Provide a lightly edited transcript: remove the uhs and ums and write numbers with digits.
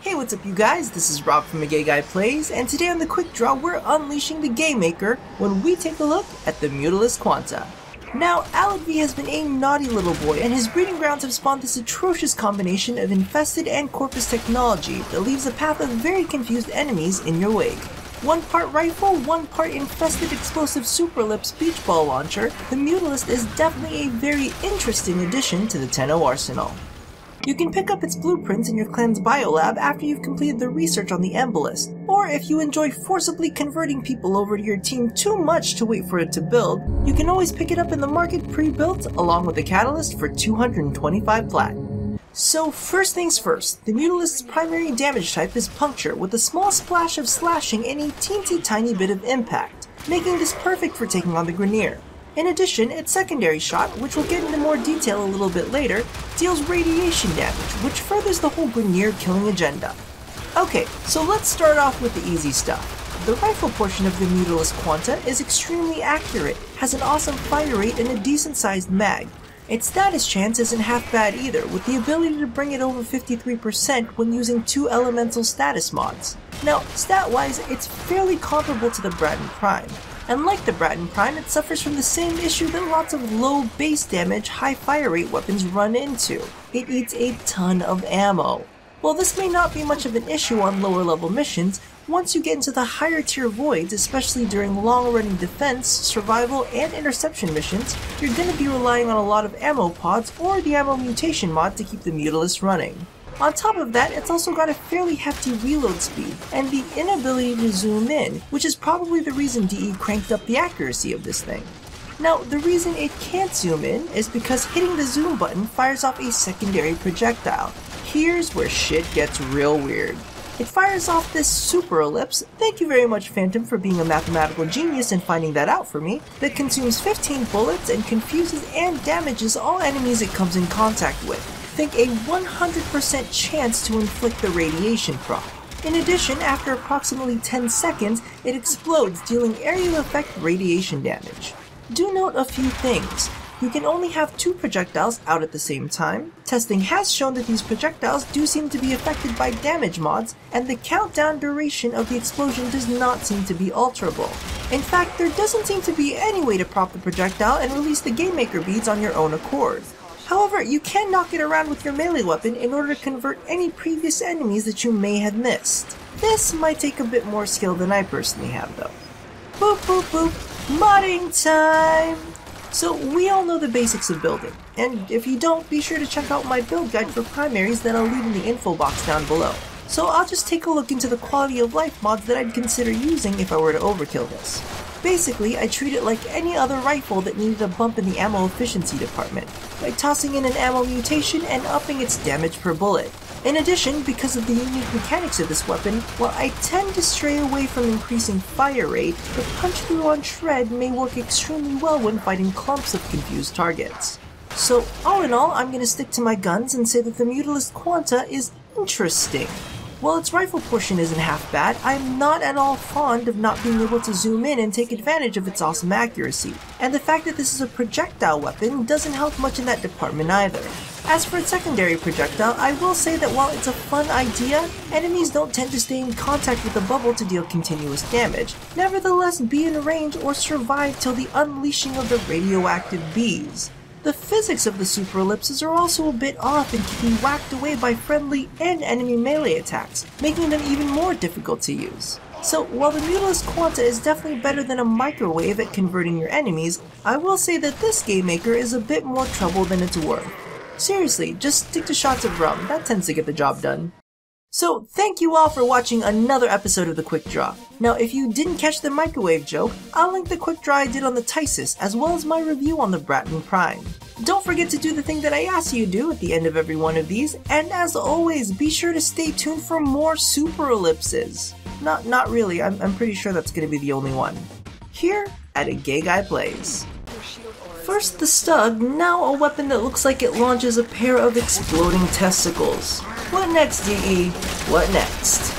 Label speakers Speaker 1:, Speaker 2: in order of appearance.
Speaker 1: Hey, what's up you guys? This is Rob from A Gay Guy Plays, and today on the Quick Draw we're unleashing the Gaymaker when we take a look at the Mutalist Quanta. Now, Aladvi has been a naughty little boy, and his breeding grounds have spawned this atrocious combination of infested and corpus technology that leaves a path of very confused enemies in your wake. One part rifle, one part infested explosive super ellipse beach ball launcher, the Mutalist is definitely a very interesting addition to the Tenno arsenal. You can pick up its blueprints in your clan's biolab after you've completed the research on the Embolist, or if you enjoy forcibly converting people over to your team too much to wait for it to build, you can always pick it up in the market pre-built along with the catalyst for 225 plat. So first things first, the Mutalist's primary damage type is puncture with a small splash of slashing and a teensy tiny bit of impact, making this perfect for taking on the Grineer. In addition, its secondary shot, which we'll get into more detail a little bit later, deals radiation damage, which furthers the whole Grineer killing agenda. Okay, so let's start off with the easy stuff. The rifle portion of the Mutalist Quanta is extremely accurate, has an awesome fire rate and a decent sized mag. Its status chance isn't half bad either, with the ability to bring it over 53% when using 2 elemental status mods. Now, stat-wise, it's fairly comparable to the Bratton Prime. And like the Bratton Prime, it suffers from the same issue that lots of low base damage, high fire rate weapons run into. It eats a ton of ammo. While this may not be much of an issue on lower level missions, once you get into the higher tier voids, especially during long running defense, survival, and interception missions, you're going to be relying on a lot of ammo pods or the ammo mutation mod to keep the Mutalist running. On top of that, it's also got a fairly hefty reload speed, and the inability to zoom in, which is probably the reason DE cranked up the accuracy of this thing. Now, the reason it can't zoom in is because hitting the zoom button fires off a secondary projectile. Here's where shit gets real weird. It fires off this super ellipse, thank you very much Phantom for being a mathematical genius and finding that out for me, that consumes 15 bullets and confuses and damages all enemies it comes in contact with. Think a 100% chance to inflict the radiation proc. In addition, after approximately 10 seconds, it explodes, dealing area effect radiation damage. Do note a few things. You can only have 2 projectiles out at the same time. Testing has shown that these projectiles do seem to be affected by damage mods, and the countdown duration of the explosion does not seem to be alterable. In fact, there doesn't seem to be any way to prop the projectile and release the Gaymaker beads on your own accord. However, you can knock it around with your melee weapon in order to convert any previous enemies that you may have missed. This might take a bit more skill than I personally have though. Boop boop boop, modding time! So we all know the basics of building, and if you don't, be sure to check out my build guide for primaries that I'll leave in the info box down below. So I'll just take a look into the quality of life mods that I'd consider using if I were to overkill this. Basically, I treat it like any other rifle that needed a bump in the ammo efficiency department, by tossing in an ammo mutation and upping its damage per bullet. In addition, because of the unique mechanics of this weapon, while I tend to stray away from increasing fire rate, the punch through on shred may work extremely well when fighting clumps of confused targets. So all in all, I'm going to stick to my guns and say that the Mutalist Quanta is interesting. While its rifle portion isn't half bad, I'm not at all fond of not being able to zoom in and take advantage of its awesome accuracy, and the fact that this is a projectile weapon doesn't help much in that department either. As for its secondary projectile, I will say that while it's a fun idea, enemies don't tend to stay in contact with the bubble to deal continuous damage, nevertheless be in range or survive till the unleashing of the radioactive bees. The physics of the super ellipses are also a bit off and can be whacked away by friendly and enemy melee attacks, making them even more difficult to use. So while the Mutalist Quanta is definitely better than a microwave at converting your enemies, I will say that this Gaymaker is a bit more trouble than it's worth. Seriously, just stick to shots of rum, that tends to get the job done. So thank you all for watching another episode of the Quick Draw. Now if you didn't catch the microwave joke, I'll link the Quick Draw I did on the Tysis as well as my review on the Bratton Prime. Don't forget to do the thing that I asked you to do at the end of every one of these, and as always, be sure to stay tuned for more super ellipses. Not really, I'm pretty sure that's going to be the only one. Here at A Gay Guy Plays. First the Stug, now a weapon that looks like it launches a pair of exploding testicles. What next, DE? What next?